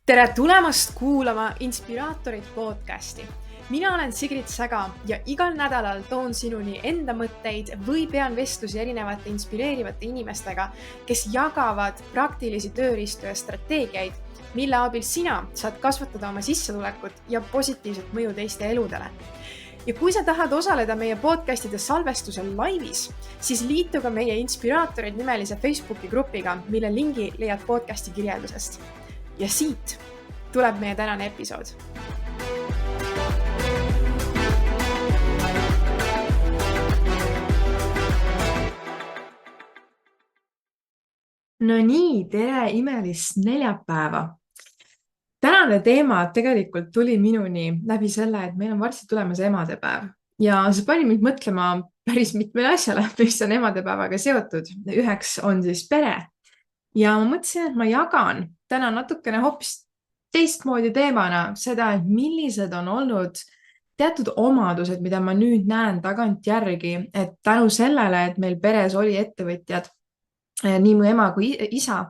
Tere tulemast kuulama Inspiraatorid podcasti. Mina olen Sigrid Säga ja igal nädalal toon sinuni enda mõtteid või pean vestlusi erinevate inspireerivate inimestega, kes jagavad praktilisi tööriistu ja strateegiaid, mille abil sina saad kasvatada oma sissetulekut ja positiivset mõju teiste eludele. Ja kui sa tahad osaleda meie podcastide salvestusel laivis, siis liitu ka meie Inspiraatorid nimelise Facebooki grupiga, mille lingi leiad podcasti kirjeldusest. Ja siit tuleb meie tänane episood. No nii, tere imelist neljapäeva. Tänane teema tegelikult tuli minuni läbi selle, et meil on varsti tulemas emadepäev. Ja see pani mind mõtlema päris mitmele asjale, mis on emadepäevaga seotud. Üheks on siis pere. Ja ma mõtlesin, et ma jagan täna natukene hoopis teistmoodi teemana seda, et millised on olnud teatud omadused, mida ma nüüd näen tagant järgi, et tänu sellele, et meil peres oli ettevõtjad, nii mu ema kui isa,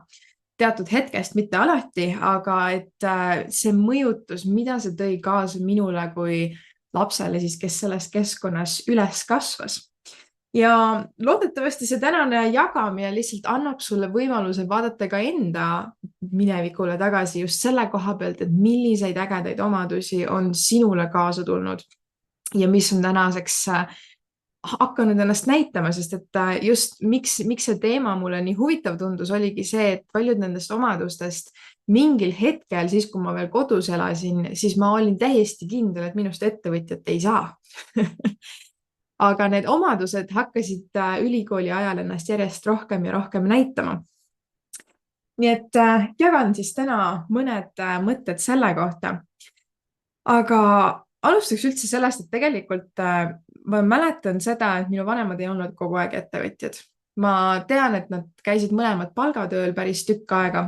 teatud hetkest, mitte alati, aga et see mõjutus, mida see tõi kaasa minule kui lapsele, siis, kes selles keskkonnas üles kasvas. Ja loodetavasti see tänane jagamine lihtsalt annab sulle võimaluse vaadata ka enda minevikule tagasi just selle koha pealt, et milliseid ägedaid omadusi on sinule kaasa tulnud ja mis on tänaseks hakanud ennast näitama, sest et just miks see teema mulle nii huvitav tundus, oligi see, et paljud nendest omadustest mingil hetkel, siis kui ma veel kodus elasin, siis ma olin täiesti kindel, et minust ettevõtjat ei saa. Aga need omadused hakkasid ülikooli ajal ennast järjest rohkem ja rohkem näitama. Nii et jagan siis täna mõned mõtted selle kohta. Aga alustaks üldse sellest, et tegelikult ma mäletan seda, et minu vanemad ei olnud kogu aeg ettevõtjad. Ma tean, et nad käisid mõlemad palgatööl päris tükk aega.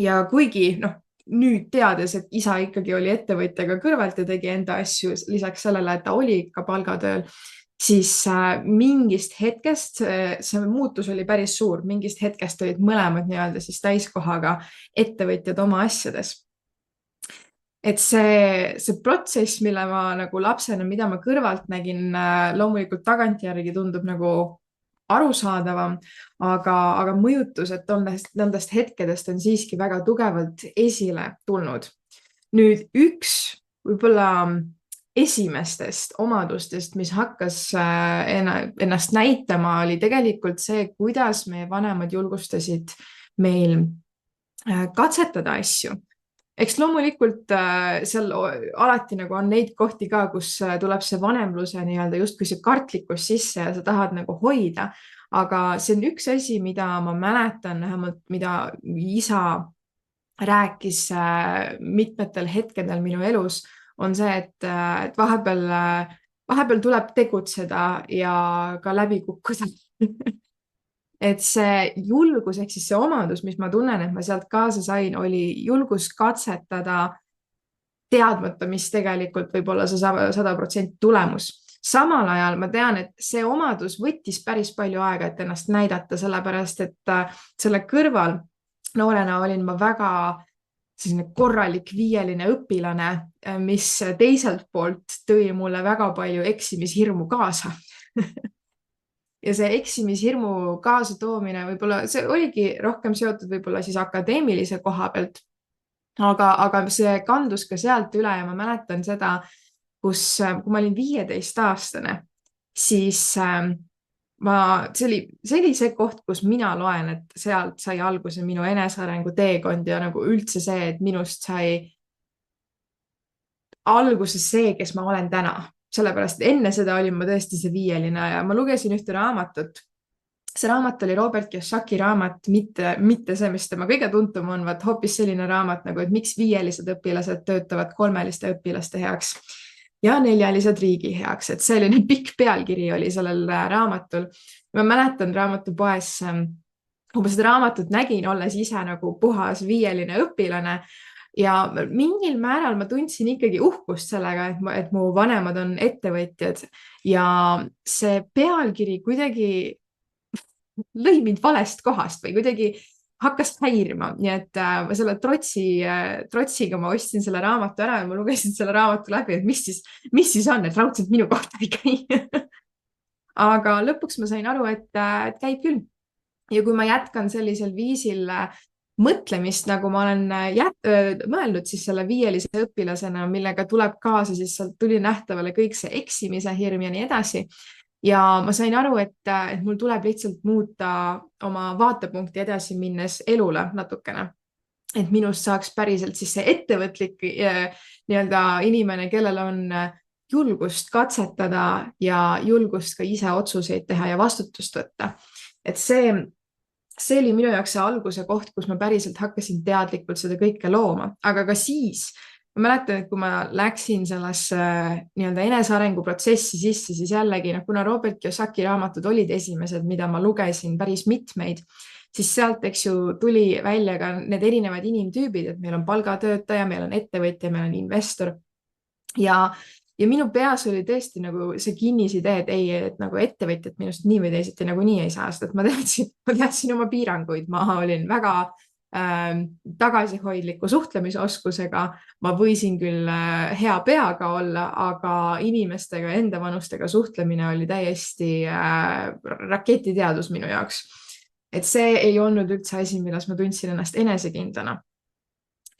Ja kuigi nüüd teades, et isa ikkagi oli ettevõtjaga kõrvalt ja tegi enda asju lisaks sellele, et ta oli ikka palgatööl, siis mingist hetkest, see muutus oli päris suur, mingist hetkest olid mõlemad nii-öelda siis täiskohaga ettevõtjad oma asjades. Et see protsess, mille ma nagu lapsena, mida ma kõrvalt nägin, loomulikult tagantjärgi tundub nagu arusaadavam, aga mõjutused nendest hetkedest on siiski väga tugevalt esile tulnud. Nüüd üks võib-olla esimestest omadustest, mis hakkas ennast näitama, oli tegelikult see, kuidas meie vanemad julgustasid meil katsetada asju. Eks loomulikult seal alati nagu on neid kohti ka, kus tuleb see vanemluse nii-öelda justkui see kartlikkus sisse ja sa tahad nagu hoida. Aga see on üks asi, mida ma mäletan, vähemalt mida isa rääkis mitmetel hetkedel minu elus, on see, et vahepeal tuleb tegutseda ja ka läbi kukkuda. Et see julgus, ehk siis see omadus, mis ma tunnen, et ma sealt kaasa sain, oli julgus katsetada teadmata, mis tegelikult võib olla see 100% tulemus. Samal ajal ma tean, et see omadus võttis päris palju aega, et ennast näidata, sellepärast, et selle kõrval noorena olin ma väga selline korralik viieline õpilane, mis teiselt poolt tõi mulle väga palju eksimishirmu kaasa. Ja see eksimishirmu kaasa toomine võib-olla, see oligi rohkem seotud võib-olla siis akadeemilise koha pealt, aga see kandus ka sealt üle ja ma mäletan seda, kui ma olin 15-aastane, siis see oli see koht, kus mina loen, et sealt sai alguse minu enesearengu teekond ja nagu üldse see, et minust sai alguse see, kes ma olen täna. Sellepärast enne seda olin ma tõesti see viieline ja ma lugesin ühte raamatut. See raamat oli Robert Kiyosaki raamat, mitte see, mis tema kõige tuntum on, vaid hoopis selline raamat, nagu et miks viielised õpilased töötavad kolmeliste õpilaste heaks ja neljalised riigi heaks. Et selline pikk pealkiri oli sellel raamatul. Ma mäletan raamatupoes, kui ma seda raamatut nägin, olles ise nagu puhas viieline õpilane, ja mingil määral ma tundsin ikkagi uhkust sellega, et mu vanemad on ettevõtjad ja see pealkiri kuidagi lõi mind valest kohast või kuidagi hakkas häirima, nii et selle trotsiga ma ostsin selle raamatu ära ja ma lugesin selle raamatu läbi, et mis siis on, et raudselt minu kohta ei käi. Aga lõpuks ma sain aru, et käib küll. Ja kui ma jätkan sellisel viisil mõtlemist, nagu ma olen mõelnud siis selle viielise õpilasena, millega tuleb kaasa, siis sealt tuli nähtavale kõik see eksimise hirm ja nii edasi. Ja ma sain aru, et mul tuleb lihtsalt muuta oma vaatepunkti edasi minnes elule natukene. Et minust saaks päriselt siis see ettevõtlik nii-öelda inimene, kellel on julgust katsetada ja julgust ka ise otsuseid teha ja vastutust võtta. Et see oli minu jaoks see alguse koht, kus ma päriselt hakkasin teadlikult seda kõike looma, aga ka siis ma mäletan, et kui ma läksin sellesse nii-öelda enesearengu protsessi sisse, siis jällegi, kuna Robert Kiyosaki raamatud olid esimesed, mida ma lugesin päris mitmeid, siis sealt, eks ju, tuli välja ka need erinevad inimtüübid, et meil on palgatöötaja, meil on ettevõtja, meil on investor. Ja minu peas oli tõesti nagu see kinnisidee, et ei, et nagu ettevõtjad minust nii või teisiti nagu nii ei saa, sest et ma teadsin oma piiranguid, ma olin väga tagasihoidliku suhtlemisoskusega, ma võisin küll hea peaga olla, aga inimestega, enda vanustega suhtlemine oli täiesti raketiteadus minu jaoks. Et see ei olnud üldse asi, milles ma tundsin ennast enesekindlana.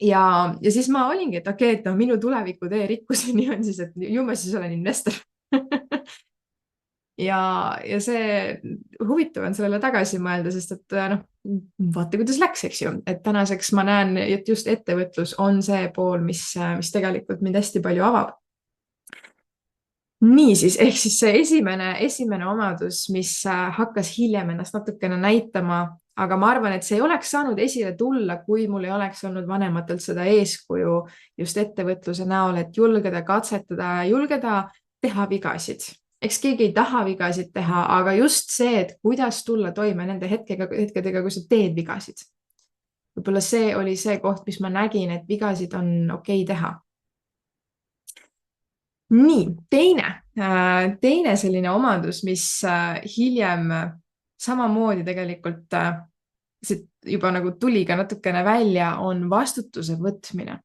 Ja siis ma olingi, et okei, et minu tuleviku tee rikkuseni on siis, et ju ma siis olen investor. ja see huvitav on sellele tagasi mõelda, sest et vaata, kuidas läks, eks ju. Et tänaseks ma näen, et just ettevõtlus on see pool, mis tegelikult mind hästi palju avab. Niisiis, ehk siis see esimene omadus, mis hakkas hiljem ennast natukene näitama, aga ma arvan, et see ei oleks saanud esile tulla, kui mul ei oleks olnud vanematelt seda eeskuju just ettevõtluse näol, et julgeda katsetada, julgeda teha vigasid. Eks keegi ei taha vigasid teha, aga just see, et kuidas tulla toime nende hetkedega, kui sa teed vigasid. Võib-olla see oli see koht, mis ma nägin, et vigasid on okei teha. Nii, teine selline omadus, mis hiljem samamoodi tegelikult juba nagu tuli ka natukene välja, on vastutuse võtmine.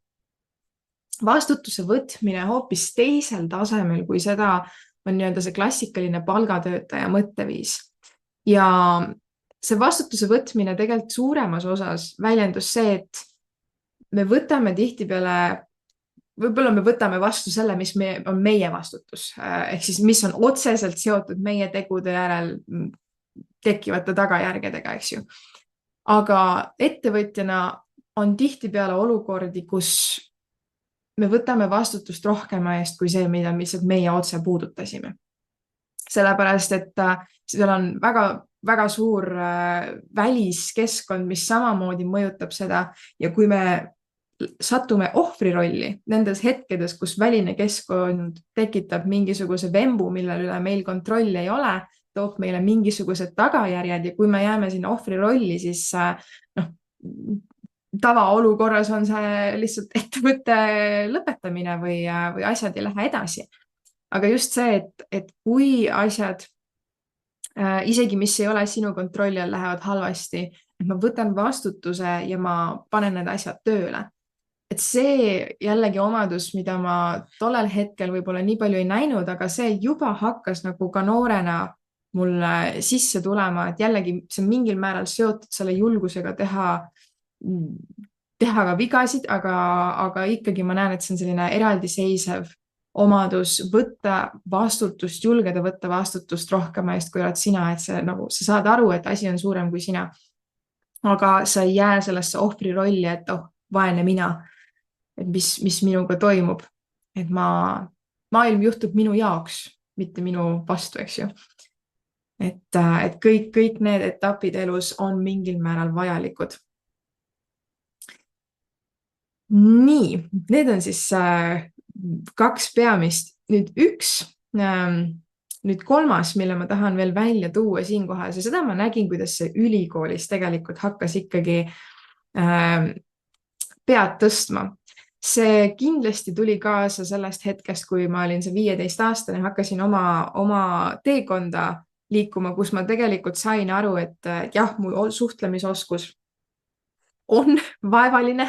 Vastutuse võtmine hoopis teisel tasemel, kui seda on nii-öelda see klassikaline palgatöötaja mõtteviis. Ja see vastutuse võtmine tegelikult suuremas osas väljendus see, et me võtame tihtipeale, võib-olla me võtame vastu selle, mis on meie vastutus, ehk siis mis on otseselt seotud meie tegude järel tekkivate tagajärgedega, eks ju. Aga ettevõtjana on tihtipeale olukordi, kus me võtame vastutust rohkema eest kui see, mida meie otse puudutasime. Sellepärast, et seal on väga suur väliskeskkond, mis samamoodi mõjutab seda ja kui me satume ohvri rolli nendes hetkedes, kus väline keskkond tekitab mingisuguse vembu, millel üle meil kontrolli ei ole, toob meile mingisugused tagajärjed ja kui me jääme sinna ohvri rolli, siis tavaolukorras on see lihtsalt ettevõtte lõpetamine või asjad ei lähe edasi. Aga just see, et kui asjad, isegi mis ei ole sinu kontrolli all, lähevad halvasti, et ma võtan vastutuse ja ma panen need asjad tööle. Et see jällegi omadus, mida ma tollel hetkel võib-olla nii palju ei näinud, aga see juba hakkas nagu ka noorena mulle sisse tulema, et jällegi see mingil määral seotud selle julgusega teha ka vigasid, aga ikkagi ma näen, et see on selline eraldiseisev omadus võtta vastutust, julgeda võtta vastutust rohkema eest, kui oled sina, et sa saad aru, et asi on suurem kui sina. Aga sa ei jää sellesse ohvri rolli, et vaene mina, et mis minuga toimub. Et maailm juhtub minu jaoks, mitte minu vastu, eks ju. Et kõik need etapid elus on mingil määral vajalikud. Nii, need on siis kaks peamist. Nüüd kolmas, mille ma tahan veel välja tuua siinkohal, ja seda ma nägin, kuidas see ülikoolis tegelikult hakkas ikkagi pead tõstma. See kindlasti tuli kaasa sellest hetkest, kui ma olin see 15-aastane, hakkasin oma teekonda liikuma, kus ma tegelikult sain aru, et jah, mu suhtlemisoskus on vaevaline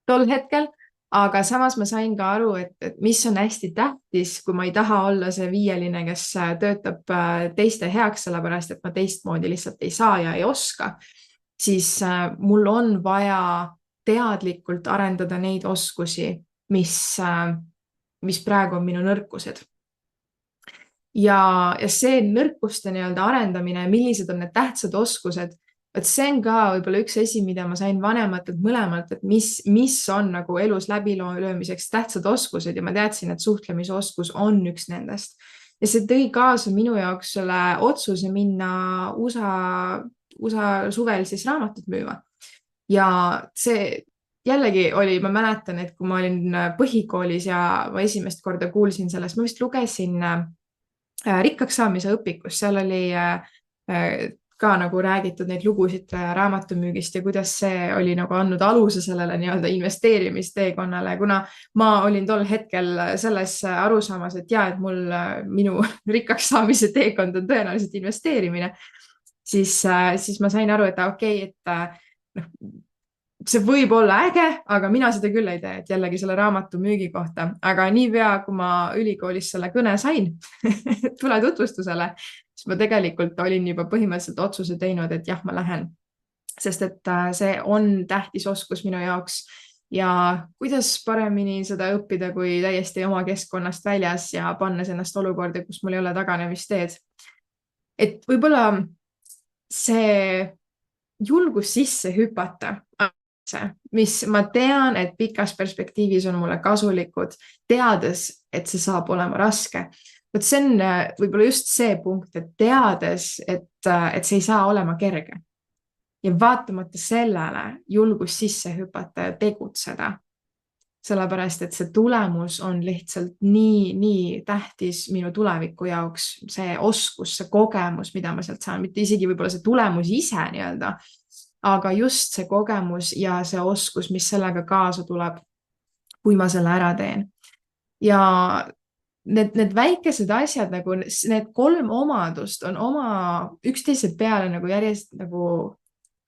tol hetkel, aga samas ma sain ka aru, et mis on hästi tähtis, kui ma ei taha olla see viieline, kes töötab teiste heaks, sellepärast et ma teistmoodi lihtsalt ei saa ja ei oska, siis mul on vaja teadlikult arendada neid oskusi, mis praegu on minu nõrkused. Ja see nõrkuste nii-öelda arendamine, millised on need tähtsad oskused, et see on ka võib-olla üks asi, mida ma sain vanematelt mõlemalt, et mis on nagu elus läbilöömiseks tähtsad oskused ja ma teadsin, et suhtlemisoskus on üks nendest. Ja see tõi kaasa minu jaoks selle otsuse minna USA suvel siis raamatut müüma. Ja see jällegi oli, ma mäletan, et kui ma olin põhikoolis ja ma esimest korda kuulsin sellest, ma vist lugesin rikkaks saamise õpikus, seal oli ka nagu räägitud neid lugusid raamatumüügist ja kuidas see oli nagu andnud aluse sellele nii-öelda investeerimisteekonnale, kuna ma olin tol hetkel selles arusaamas, et ja, et minu rikkaks saamise teekond on tõenäoliselt investeerimine, siis ma sain aru, et okei, et see võib olla äge, aga mina seda küll ei tee, et jällegi selle raamatu müügi kohta, aga niipea, kui ma ülikoolis selle kõne sain tule tutvustusele, siis ma tegelikult olin juba põhimõtteliselt otsuse teinud, et jah, ma lähen, sest et see on tähtis oskus minu jaoks ja kuidas paremini seda õppida, kui täiesti oma keskkonnast väljas ja pannes ennast olukorda, kus mul ei ole taganemisteed. Et võib-olla see julgus sisse hüpata, mis ma tean, et pikas perspektiivis on mulle kasulikud, teades, et see saab olema raske. Võt see on võib-olla just see punkt, et teades, et see ei saa olema kerge. Ja vaatamata sellele julgus sisse hüpata ja tegutseda. Sellepärast, et see tulemus on lihtsalt nii tähtis minu tuleviku jaoks, see oskus, see kogemus, mida ma sealt saan, mitte isegi võib-olla see tulemus ise nii-öelda, aga just see kogemus ja see oskus, mis sellega kaasa tuleb, kui ma selle ära teen. Ja need väikesed asjad, nagu need 3 omadust on oma üksteise peale nagu järjest nagu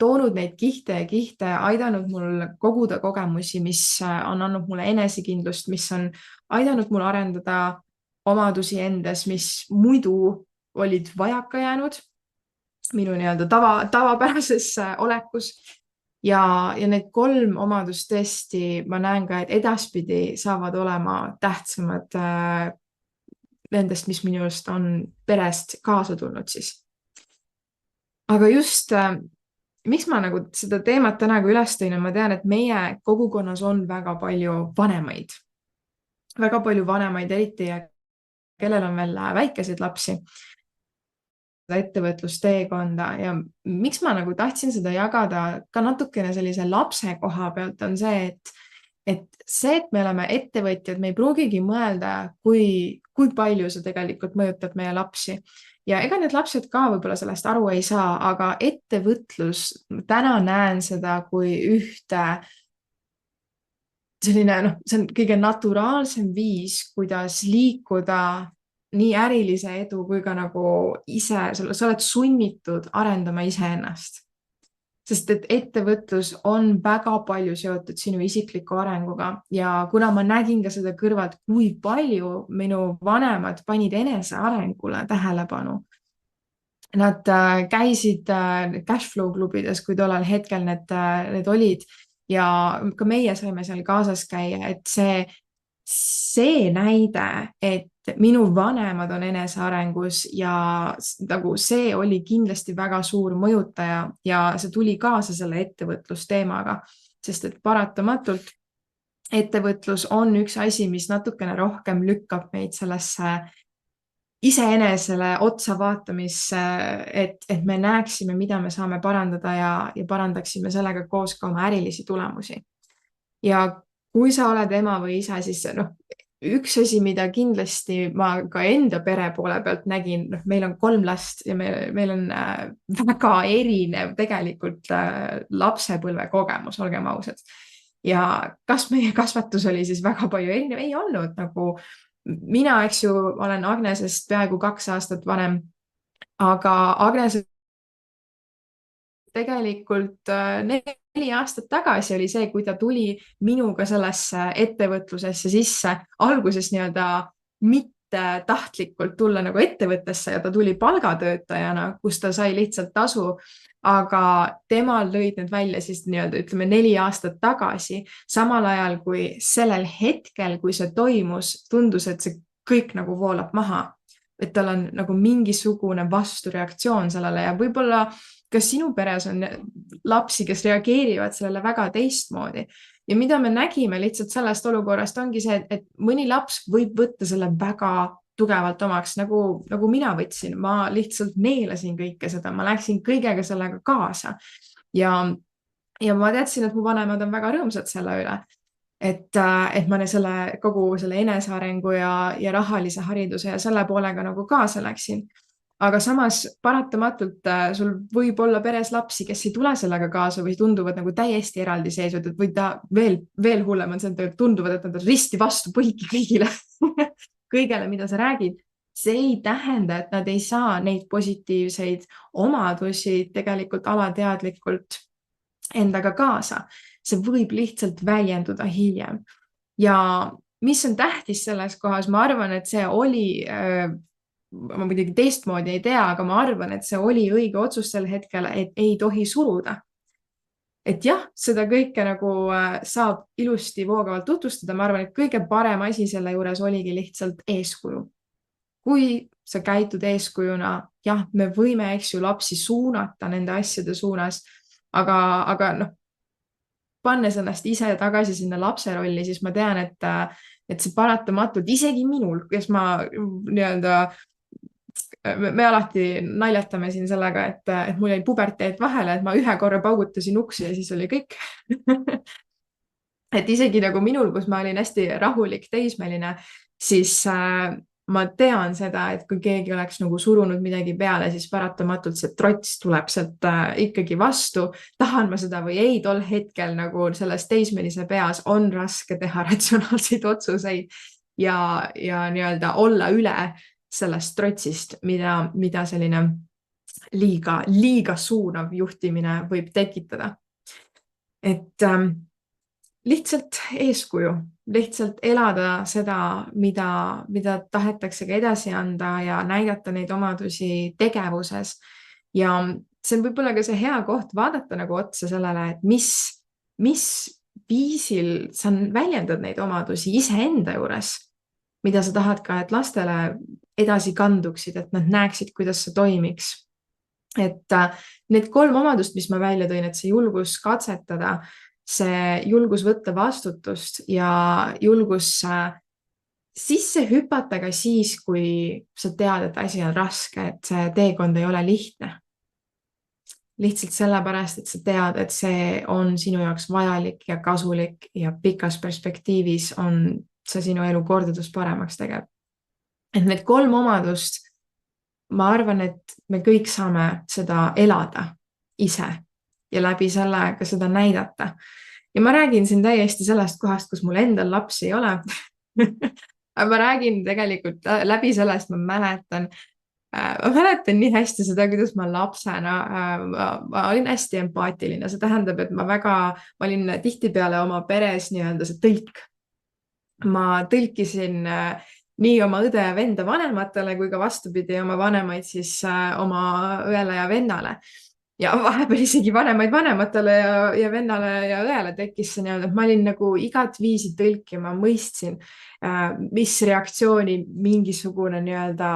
toonud neid kihte ja kihte, aidanud mul koguda kogemusi, mis on andnud mulle enesekindlust, mis on aidanud mul arendada omadusi endas, mis muidu olid vajaka jäänud minu nii-öelda tavapärases olekus. Ja need 3 omadust tõesti, ma näen ka, et edaspidi saavad olema tähtsamad nendest, mis minu just on perest kaasa tulnud siis. Aga just miks ma nagu seda teemat täna üles tõin, ma tean, et meie kogukonnas on väga palju vanemaid. Väga palju vanemaid, eriti kellel on veel väikeseid lapsi. Ettevõtlusteekonda ja miks ma nagu tahtsin seda jagada ka natukene sellise lapse koha pealt on see, et me oleme ettevõtjad, me ei pruugigi mõelda, kui palju see tegelikult mõjutab meie lapsi. Ja ega need lapsed ka võib-olla sellest aru ei saa, aga ettevõtlus, täna näen seda kui ühte selline, see on kõige naturaalsem viis, kuidas liikuda nii ärilise edu kui ka nagu ise, sa oled sunnitud arendama iseennast. Sest et ettevõtlus on väga palju seotud sinu isikliku arenguga ja kuna ma nägin ka seda kõrvalt, kui palju minu vanemad panid enesearengule tähelepanu. Nad käisid cashflow klubides, kui tollal hetkel need olid ja ka meie saime seal kaasas käia, et see näide, et minu vanemad on enesearengus ja nagu see oli kindlasti väga suur mõjutaja ja see tuli kaasa selle ettevõtlusteemaga, sest et paratamatult ettevõtlus on üks asi, mis natukene rohkem lükkab meid sellesse iseenesele otsa vaatamisse, et me näeksime, mida me saame parandada ja parandaksime sellega koos ka oma ärilisi tulemusi. Ja kui sa oled ema või isa, siis üks asi, mida kindlasti ma ka enda pere poole pealt nägin, meil on 3 last ja meil on väga erinev tegelikult lapsepõlve kogemus, olgem ausad. Ja kas meie kasvatus oli siis väga palju erinev? Ei olnud nagu mina, eks ju, olen Agnesest peaaegu 2 aastat vanem, aga Agnes tegelikult 4 aastat tagasi oli see, kui ta tuli minuga sellesse ettevõtlusesse sisse, alguses nii-öelda mitte tahtlikult tulla nagu ettevõttesse ja ta tuli palgatöötajana, kus ta sai lihtsalt tasu, aga temal lõid need välja siis nii-öelda ütleme 4 aastat tagasi, samal ajal kui sellel hetkel, kui see toimus, tundus, et see kõik nagu voolab maha, et tal on nagu mingisugune vastureaktsioon sellele ja võib-olla kas sinu peres on lapsi, kes reageerivad sellele väga teistmoodi ja mida me nägime lihtsalt sellest olukorrast ongi see, et mõni laps võib võtta selle väga tugevalt omaks, nagu mina võtsin, ma lihtsalt neelasin kõike seda, ma läksin kõigega sellega kaasa ja ma teadsin, et mu vanemad on väga rõõmsad selle üle, et ma kogu selle enesearengu ja rahalise hariduse ja selle poolega nagu kaasa läksin. Aga samas paratamatult sul võib olla peres lapsi, kes ei tule sellega kaasa või tunduvad nagu täiesti eraldiseisvad, et või ta veel hullem on see, et tunduvad, et nad on risti vastu põiki kõigile, kõigele, mida sa räägid. See ei tähenda, et nad ei saa neid positiivseid omadusi tegelikult alateadlikult endaga kaasa. See võib lihtsalt väljenduda hiljem. Ja mis on tähtis selles kohas, ma arvan, et see oli ma muidugi teistmoodi ei tea, aga ma arvan, et see oli õige otsus sel hetkel, et ei tohi suruda. Et jah, seda kõike nagu saab ilusti voogavalt tutvustada. Ma arvan, et kõige parem asi selle juures oligi lihtsalt eeskuju. Kui sa käitud eeskujuna, jah, me võime, eks ju, lapsi suunata nende asjade suunas, aga noh, pannes ennast ise tagasi sinna lapse rolli, siis ma tean, et see paratamatult, isegi minul, kes ma nii-öelda me alati naljatame siin sellega, et mul jäi puberteed vahele, et ma ühe korra paugutasin uksi ja siis oli kõik. Et isegi nagu minul, kus ma olin hästi rahulik teismeline, siis ma tean seda, et kui keegi oleks nagu surunud midagi peale, siis paratamatult see trots tuleb sealt ikkagi vastu. Tahan ma seda või ei, tol hetkel nagu selles teismelise peas on raske teha ratsionaalseid otsuseid ja nii-öelda olla üle sellest trotsist, mida selline liiga suunav juhtimine võib tekitada. Et lihtsalt eeskuju, lihtsalt elada seda, mida tahetakse ka edasi anda ja näidata neid omadusi tegevuses. Ja see on võib-olla ka see hea koht vaadata nagu otsa sellele, et mis viisil sa väljendad neid omadusi iseenda juures, mida sa tahad ka, et lastele edasi kanduksid, et nad näeksid, kuidas see toimiks. Et need 3 omadust, mis ma välja tõin, et see julgus katsetada, see julgus võtta vastutust ja julgus sisse hüpata ka siis, kui sa tead, et asi on raske, et see teekond ei ole lihtne. Lihtsalt sellepärast, et sa tead, et see on sinu jaoks vajalik ja kasulik ja pikas perspektiivis on see sinu elu kordades paremaks tegeb. Et need 3 omadust, ma arvan, et me kõik saame seda elada ise ja läbi selle ka seda näidata. Ja ma räägin siin täiesti sellest kohast, kus mul endal lapsi ei ole. Ma räägin tegelikult läbi sellest, ma mäletan nii hästi seda, kuidas ma lapsena, ma olin hästi empaatiline. See tähendab, et ma olin tihtipeale oma peres nii-öelda see tõlk. Ma tõlkisin nii oma õde ja venda vanematele kui ka vastupidi oma vanemaid siis oma õele ja vennale. Ja vahepeal isegi vanemaid vanematele ja vennale ja õele tekkis see nii-öelda, et ma olin nagu igat viisi tõlk ja ma mõistsin, mis reaktsiooni mingisugune nii-öelda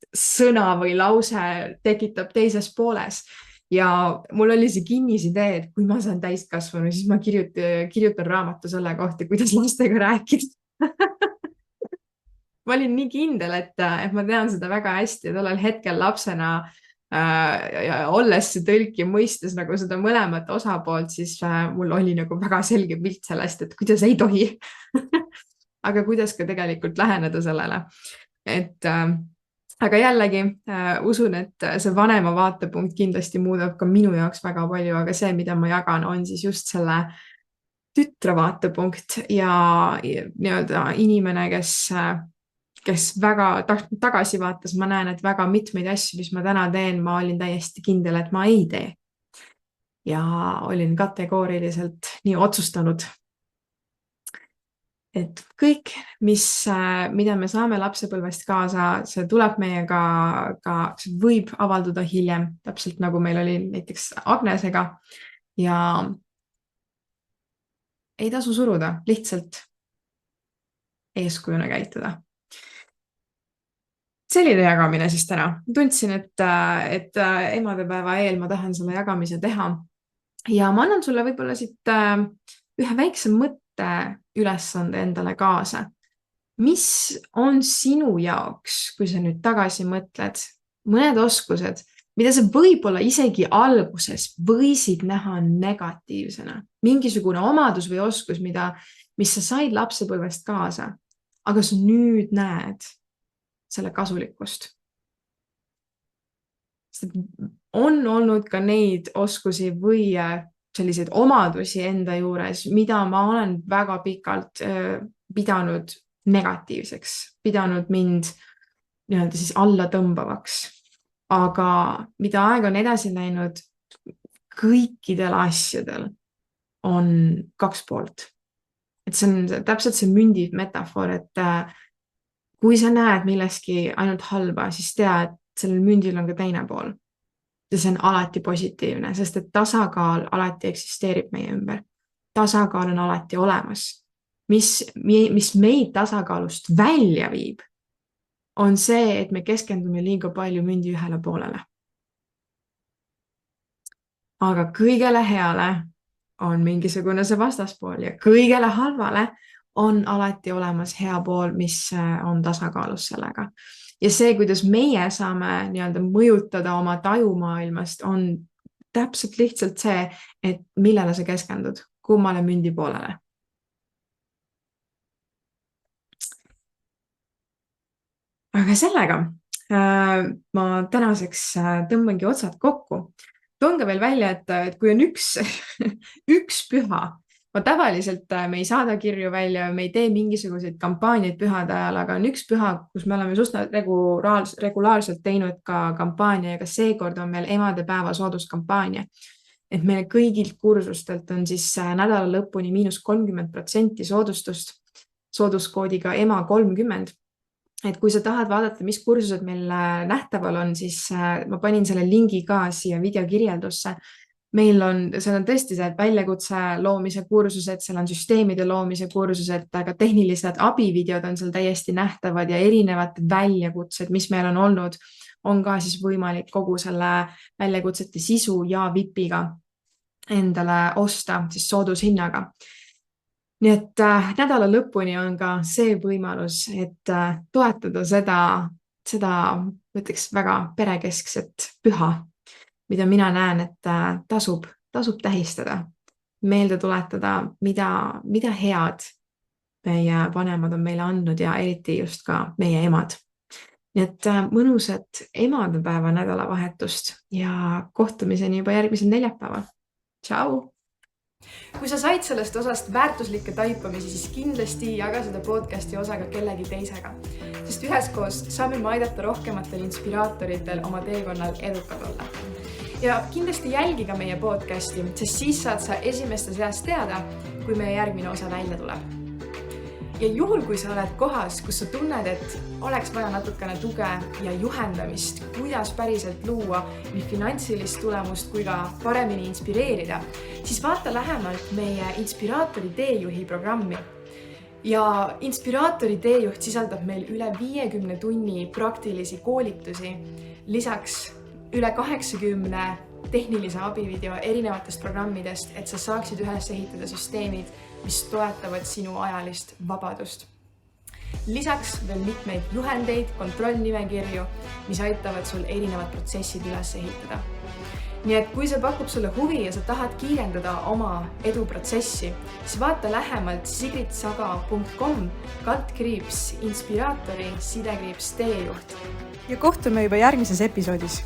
sõna või lause tekitab teises pooles. Ja mul oli see kinnisidee, et kui ma saan täiskasvanu, siis ma kirjutan raamatu selle kohta, kuidas lastega rääkida. Ma olin nii kindel, et ma tean seda väga hästi ja tollel hetkel lapsena olles see tõlk ja mõistes nagu seda mõlemat osapoolt, siis mul oli nagu väga selge pilt sellest, et kuidas ei tohi. Aga kuidas ka tegelikult läheneda sellele. Aga jällegi usun, et see vanema vaatepunkt kindlasti muudab ka minu jaoks väga palju, aga see, mida ma jagan, on siis just selle tütre vaatepunkt ja nii-öelda inimene, kes väga tagasi vaatas, ma näen, et väga mitmeid asju, mis ma täna teen, ma olin täiesti kindel, et ma ei tee. ja olin kategooriliselt nii otsustanud, et kõik, mida me saame lapsepõlvest kaasa, see tuleb meiega see võib avalduda hiljem, täpselt nagu meil oli näiteks Agnesega ja ei tasu suruda, lihtsalt eeskujuna käituda. Selline jagamine siis täna. Tundsin, et emadepäeva eel ma tahan selle jagamise teha ja ma annan sulle võib-olla siit ühe väikse mõtte ülesande endale kaasa. Mis on sinu jaoks, kui sa nüüd tagasi mõtled, mõned oskused, mida sa võib-olla isegi alguses võisid näha negatiivsena? Mingisugune omadus või oskus, mis sa said lapsepõlvest kaasa, aga sa nüüd näed selle kasulikkust. On olnud ka neid oskusi või selliseid omadusi enda juures, mida ma olen väga pikalt pidanud negatiivseks, pidanud mind nii-öelda siis alla tõmbavaks. Aga mida aeg on edasi läinud, kõikidel asjadel on kaks poolt. Et see on täpselt see mündi metafoor, et kui sa näed milleski ainult halba, siis tea, et sellel mündil on ka teine pool. Ja see on alati positiivne, sest et tasakaal alati eksisteerib meie ümber. Tasakaal on alati olemas. Mis meid tasakaalust välja viib, on see, et me keskendume liiga palju mündi ühele poolele. Aga kõigele heale on mingisugune see vastaspool ja kõigele halvale on alati olemas hea pool, mis on tasakaalus sellega. Ja see, kuidas meie saame nii-öelda mõjutada oma tajumaailmast, on täpselt lihtsalt see, et millele sa keskendud, kummale mündi poolele. Aga sellega ma tänaseks tõmbangi otsad kokku. Toon ka veel välja, et kui on üks püha, ma tavaliselt me ei saada kirju välja, me ei tee mingisuguseid kampaaniaid pühade ajal, aga on üks püha, kus me oleme just regulaarselt teinud ka kampaania ja ka seekord on meil emadepäeva sooduskampaania. Et meil kõigilt kursustelt on siis nädala lõpuni -30% soodustust sooduskoodiga EMA30. Et kui sa tahad vaadata, mis kursused meil nähtaval on, siis ma panin selle lingi ka siia videokirjeldusse. Seal on tõesti see väljakutse loomise kursused, seal on süsteemide loomise kursused, aga tehnilised abivideod on seal täiesti nähtavad ja erinevad väljakutsed, mis meil on olnud, on ka siis võimalik kogu selle väljakutsete sisu ja VIP-iga endale osta siis soodushinnaga. Nii et nädala lõpuni on ka see võimalus, et toetada seda mõtleks väga perekeskset püha, mida mina näen, et tasub tähistada, meelde tuletada, mida head meie vanemad on meile andnud ja eriti just ka meie emad. Nii et mõnusat emadepäeva nädalavahetust ja kohtumiseni juba järgmisel neljapäeval. Tšau! Kui sa said sellest osast väärtuslikke taipamisi, siis kindlasti jaga seda podcasti osaga kellegi teisega, sest üheskoos saame me aidata rohkematel inspiraatoritel oma teekonnal edukad olla. Ja kindlasti jälgi ka meie podcasti, sest siis saad sa esimeste seast teada, kui meie järgmine osa välja tuleb. Ja juhul, kui sa oled kohas, kus sa tunned, et oleks vaja natukene tuge ja juhendamist, kuidas päriselt luua nii finantsilist tulemust kui ka paremini inspireerida, siis vaata lähemalt meie Inspiraatori teejuhi programmi. Ja Inspiraatori teejuht sisaldab meil üle 50 tunni praktilisi koolitusi, lisaks üle 80 tehnilise abivideo erinevatest programmidest, et sa saaksid üles ehitada süsteemid, mis toetavad sinu ajalist vabadust. Lisaks veel mitmeid juhendeid, kontrollnimekirju, mis aitavad sul erinevad protsessid üles ehitada. Nii et kui see pakub sulle huvi ja sa tahad kiirendada oma eduprotsessi, siis vaata lähemalt sigritsaga.com/inspiraatori _teejuht. Ja kohtume juba järgmises episoodis.